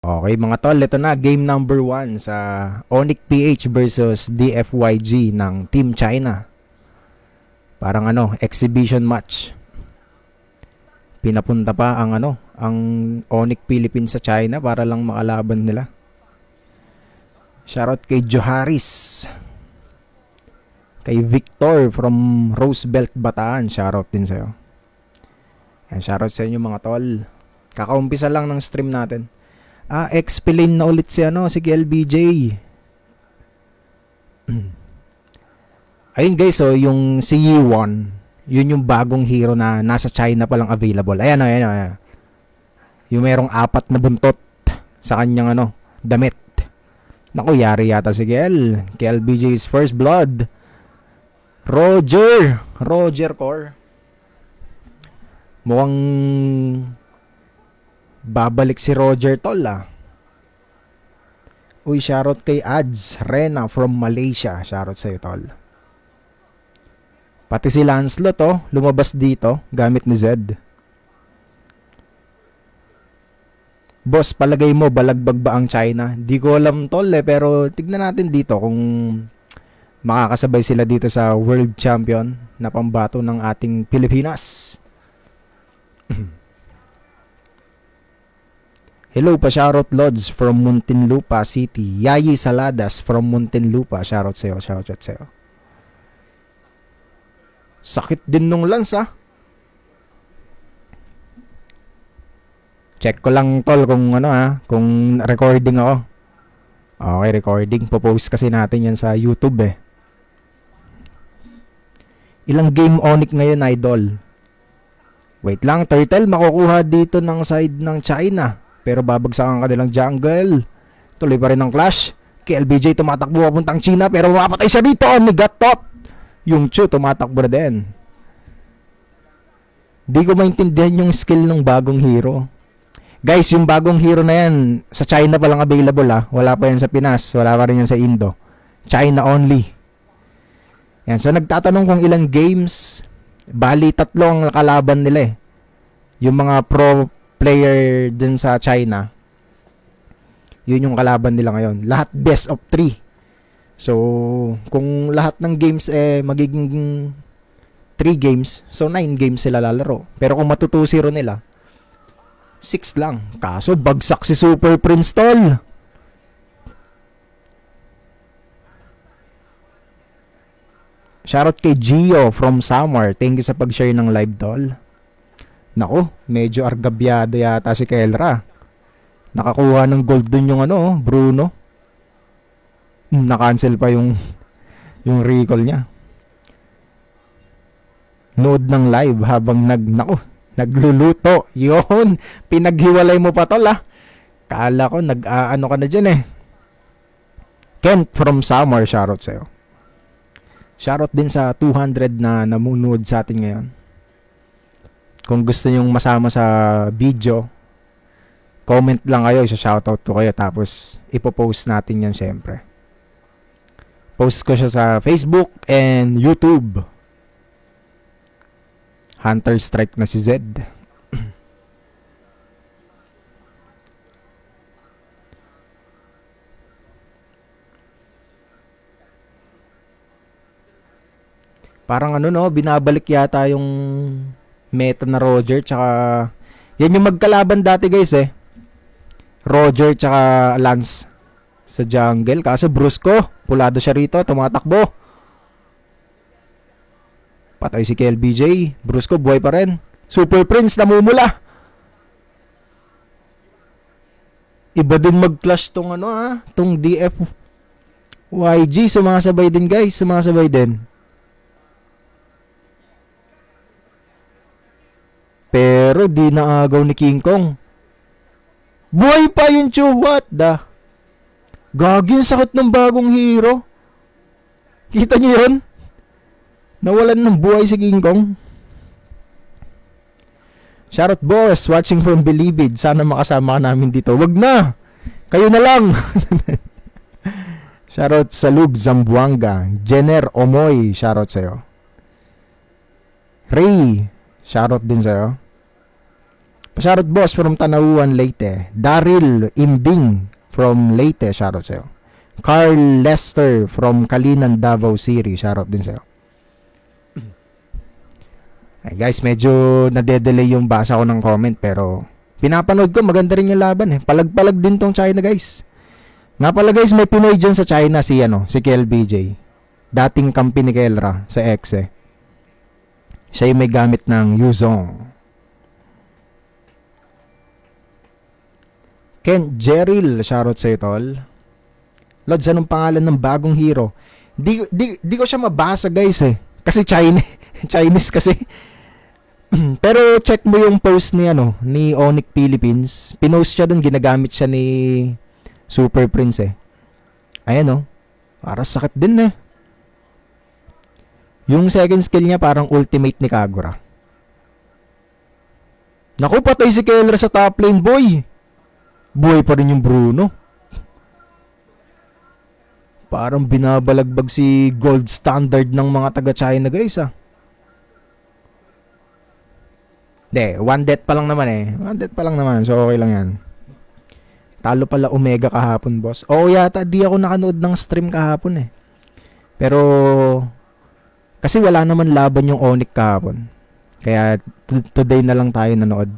Okay mga tol, ito na game number 1 sa Onyx PH versus DFYG ng Team China. Parang exhibition match. Pinapunta pa ang Onyx Philippines sa China para lang makalaban nila. Shoutout kay Joharis. Kay Victor from Roosevelt, Bataan. Shoutout din sa'yo. Yan, shoutout sa inyo mga tol. Kakaumpisa lang ng stream natin. Explain na ulit si LBJ. Ayun guys, yung si Yiwon, yun yung bagong hero na nasa China pa lang available. Ayan. Yung merong 4 na buntot sa kanyang damit. Naku, yari yata si Gel. Kay LBJ's first blood. Roger Core. Mukhang babalik si Roger tol Uy, shoutout kay Ads Rena from Malaysia. Shoutout sa'yo tol. Pati si Lancelot lumabas dito gamit ni Zed. Boss, palagay mo balagbag ba ang China? Di ko alam tol pero tignan natin dito kung makakasabay sila dito sa World Champion na pambato ng ating Pilipinas. Hello pa, shoutout Lods from Muntinlupa City. Yayi Saladas from Muntinlupa. Shoutout sa'yo. Sakit din nung lance Check ko lang tol kung kung recording ako. Okay, recording. Popost kasi natin yan sa YouTube Ilang game Onyx ngayon, idol? Wait lang, Turtle. Makukuha dito ng side ng China. Pero babagsakan ka nilang jungle. Tuloy pa rin ang clash. Kay LBJ tumatakbo papuntang China pero mapatay siya dito. Nigatot. Yung Chu tumatakbo na din. Di ko maintindihan yung skill ng bagong hero. Guys, yung bagong hero na yan, sa China pa lang available Wala pa yan sa Pinas. Wala pa rin yan sa Indo. China only. Yan. So nagtatanong kung ilang games. Bali, 3 ang kalaban nila Yung mga pro player dun sa China, yun yung kalaban nila ngayon. Lahat best of 3. So, kung lahat ng games magiging 3 games, so 9 games sila lalaro. Pero kung matutusiro nila, 6 lang. Kaso, bagsak si Super Prince tol. Shoutout kay Gio from Samar. Thank you sa pag-share ng live tol. Nako, medyo argabyado yata si Kelra. Nakakuha ng gold dun yung Bruno. Na-cancel pa yung recall niya. Nood ng live habang nagluluto. Yun, pinaghiwalay mo pa tol Kala ko ka na dyan Kent from Summer, shoutout sa'yo. Shoutout din sa 200 na namunood sa atin ngayon. Kung gusto nyong masama sa video, comment lang kayo, shoutout ko kayo, tapos ipopost natin yan syempre. Post ko siya sa Facebook and YouTube. Hunter Strike na si Zed. Parang binabalik yata yung meta na Roger tsaka yan yung magkalaban dati guys Roger tsaka Lance sa jungle. Kaso Brusco, pulado siya rito, tumatakbo. Patay si KLBJ. Brusco buhay pa rin. Super Prince namumula. Iba din mag-clash tong tong DF YG. Sumasabay din guys, sumasabay din. Pero di naagaw ni King Kong. Buhay pa yung Chu. What the? Gagi, sakit ng bagong hero. Kita niyo yun? Nawalan ng buhay si King Kong. Shoutout boss, watching from Bilibid. Sana makasama ka namin dito. Wag na. Kayo na lang. Shoutout sa Lug Zamboanga. Jenner Omoy. Shoutout sa'yo. Ray. Shoutout din sa'yo. Shoutout boss from Tanauan, Leyte. Daryl Imbing from Leyte, shoutout sa'yo. Carl Lester from Kalinan, Davao City, shoutout din sa'yo. Ay guys, medyo nade-delay yung basa ko ng comment pero pinapanood ko, maganda rin yung laban eh. Palag-palag din tong China guys. Nga pala guys, may Pinoy dyan sa China si KLBJ. Dating kampi ni Kelra sa Exe. Siya yung may gamit ng Yuzong. Ken Jeril, shoutout sa'yo tol. Lods, anong pangalan ng bagong hero? Di ko siya mabasa guys eh. Kasi Chinese kasi. Pero check mo yung post ni Onyx Philippines. Pinost siya dun, ginagamit siya ni Super Prince eh. Ayan para sakit din eh. Yung second skill niya parang ultimate ni Kagura. Naku, patay si Keller sa top lane boy. Buhay pa rin yung Bruno. Parang binabalagbag si gold standard ng mga taga-China guys ah. One death pa lang naman eh. One death pa lang naman. So okay lang yan. Talo pala Omega kahapon boss. Oo yata, di ako nakanood ng stream kahapon eh. Pero kasi wala naman laban yung Onyx kahapon. Kaya today na lang tayo nanood.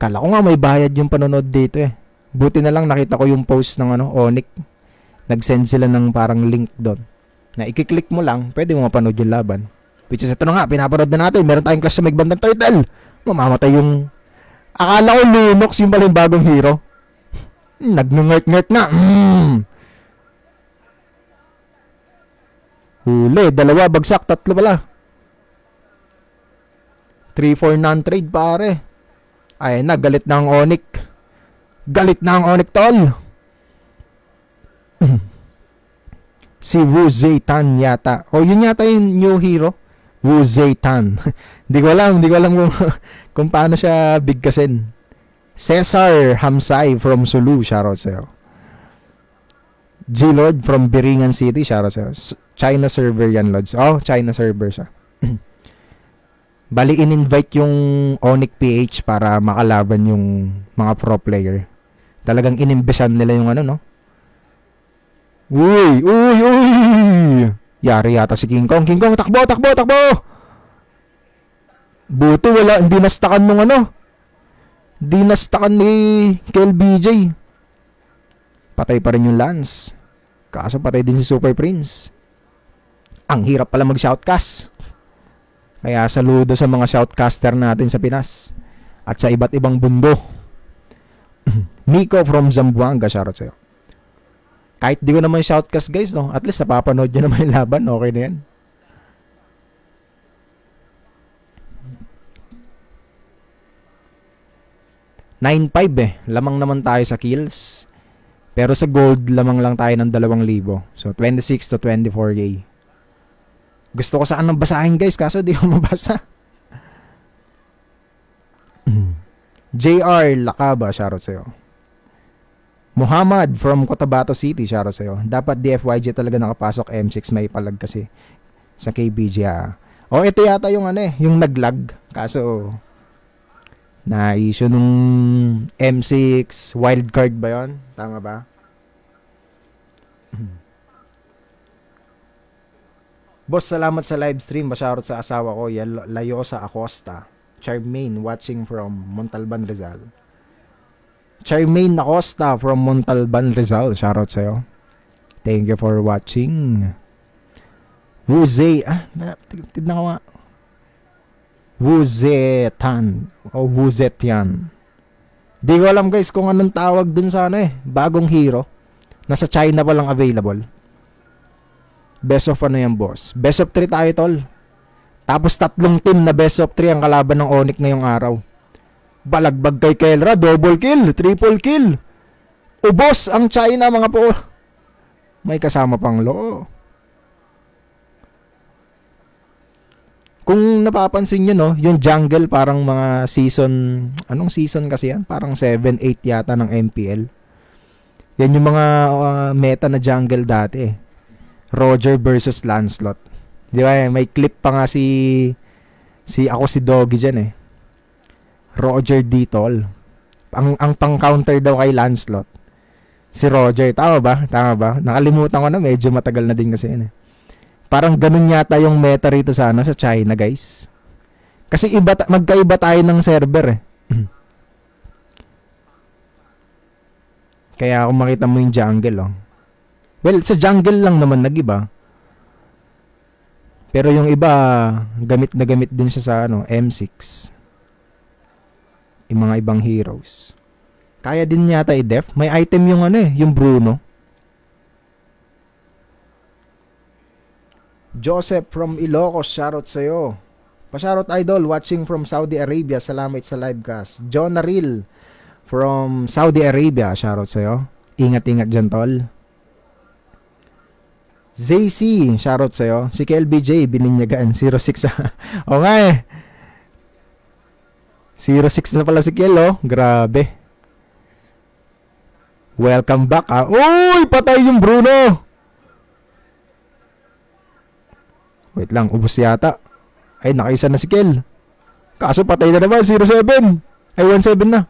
Kala ko nga may bayad yung panonood dito eh. Buti na lang nakita ko yung post ng Onyx. Nag-send sila ng parang link doon. Na i-click mo lang, pwede mo mapanood yung laban. Which is ito na nga, pinapanood na natin. Meron tayong clash sa Megbandang Turtle. Mamamatay yung... Akala ko Lunox yung pala yung bagong hero. Nag-ngert-ngert na. Huli, 2, bagsak, 3 pala. 3-4 non-trade pare. Ay na, galit na ang Onyx. Galit na ang Onyx tol. Si Wu Zaitan yata. Yun yata yung new hero. Wu Zaitan. Hindi ko alam kung paano siya bigkasin. Cesar Hamsay from Sulu, shoutout sa'yo. G-Lord from Biringan City, shoutout sa'yo. China server yan, Lods. China server siya. Bali, in-invite yung Onyx PH para makalaban yung mga pro player. Talagang inimbisan nila yung Uy! Yari yata si King Kong. King Kong, takbo! Buti hindi nastakan nung Di nastakan ni KLBJ. Patay pa rin yung Lance. Kaso patay din si Super Prince. Ang hirap pala mag-shoutcast. Kaya saludo sa mga shoutcaster natin sa Pinas. At sa iba't ibang bundo. Miko from Zamboanga, shoutout sa'yo. Kahit di ko naman shoutcast guys, at least napapanood nyo naman yung laban, okay na yan. Lamang naman tayo sa kills. Pero sa gold, lamang lang tayo ng 2,000. So, 26 to 24K. Gusto ko saan basahin guys, kaso di ko mabasa. JR Lakaba, shoutout sa'yo. Muhammad from Cotabato City, shoutout sa'yo. Dapat DFYG talaga nakapasok, M6 may palag kasi sa KBG. Ito yata yung yung naglag. Kaso na-issue nung M6 wildcard ba yon? Tama ba? Boss, salamat sa live stream. Shoutout sa asawa ko, Layosa Acosta. Charmaine watching from Montalban, Rizal. Charmaine Acosta from Montalban, Rizal. Shoutout sa'yo. Thank you for watching. Wuze. Tignan ko nga. Wuzetan. Wuzetian. Di ko alam guys kung anong tawag dun sa bagong hero. Nasa China pa lang available. Best of yan boss? Best of 3 tayo tol. Tapos 3 team na best of 3 ang kalaban ng Onyx ngayong araw. Balagbag kay Kelra, double kill, triple kill. Ubos ang China mga po. May kasama pang Lo. Kung napapansin nyo yung jungle parang mga season, anong season kasi yan? Parang 7, 8 yata ng MPL. Yan yung mga meta na jungle dati eh. Roger versus Lancelot. Di ba? May clip pa nga si Doggy dyan eh. Roger D. Tol. Ang pang-counter daw kay Lancelot. Si Roger. Tama ba? Tama ba? Nakalimutan ko na. Medyo matagal na din kasi yun eh. Parang ganun yata yung meta rito sa, sa China, guys. Kasi magkaiba tayo ng server eh. Kaya kung makita mo yung jungle, oh. Well, sa jungle lang naman nag-iba. Pero yung iba, gamit na gamit din siya sa M6. Yung mga ibang heroes. Kaya din yata i-def. May item yung yung Bruno. Joseph from Ilocos, shoutout sa'yo. Pa-shoutout idol, watching from Saudi Arabia. Salamat sa livecast. John Naril from Saudi Arabia, shoutout sa'yo. Ingat-ingat dyan, tol. ZC, shoutout sa'yo. Si KLBJ, bininyagaan, 06. O nga eh. 06 na pala si Kel, oh. Grabe. Welcome back, ah. Uy, patay yung Bruno. Wait lang, ubos yata. Ay, nakaisa na si Kel. Kaso patay na naman, 07. Ay, 17 na.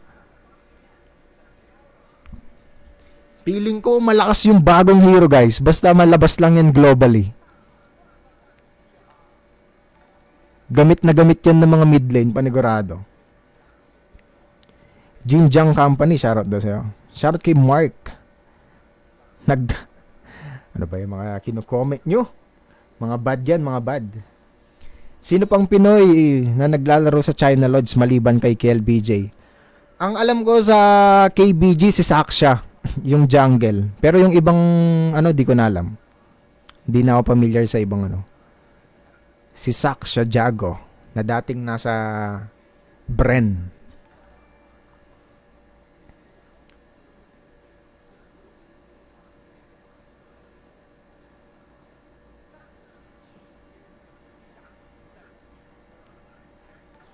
Feeling ko malakas yung bagong hero, guys. Basta malabas lang yan globally. Gamit na gamit yan ng mga mid lane, panigurado. Jinjiang Company, shoutout daw sa'yo. Shoutout kay Mark. Ano ba yung mga kino-comment nyo? Mga bad yan, mga bad. Sino pang Pinoy na naglalaro sa China Lodge maliban kay KLBJ? Ang alam ko sa KBG, si Saksha. Yung jungle. Pero yung ibang di ko na alam. Hindi na ako familiar sa ibang Si Saksha Jago na dating nasa Bren.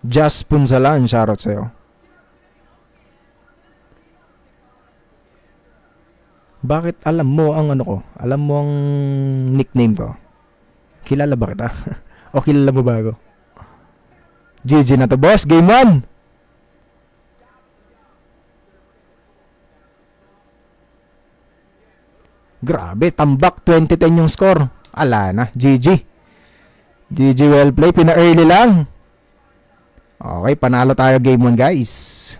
Just Punsalan, shoutout sa'yo. Bakit alam mo ang ko? Alam mo ang nickname ko? Kilala ba kita? O kilala mo ba ako? GG na to, boss. Game 1! Grabe, tambak. 20-10 yung score. Ala na, GG. GG, well play. Pina-early lang. Okay, panalo tayo game 1, guys.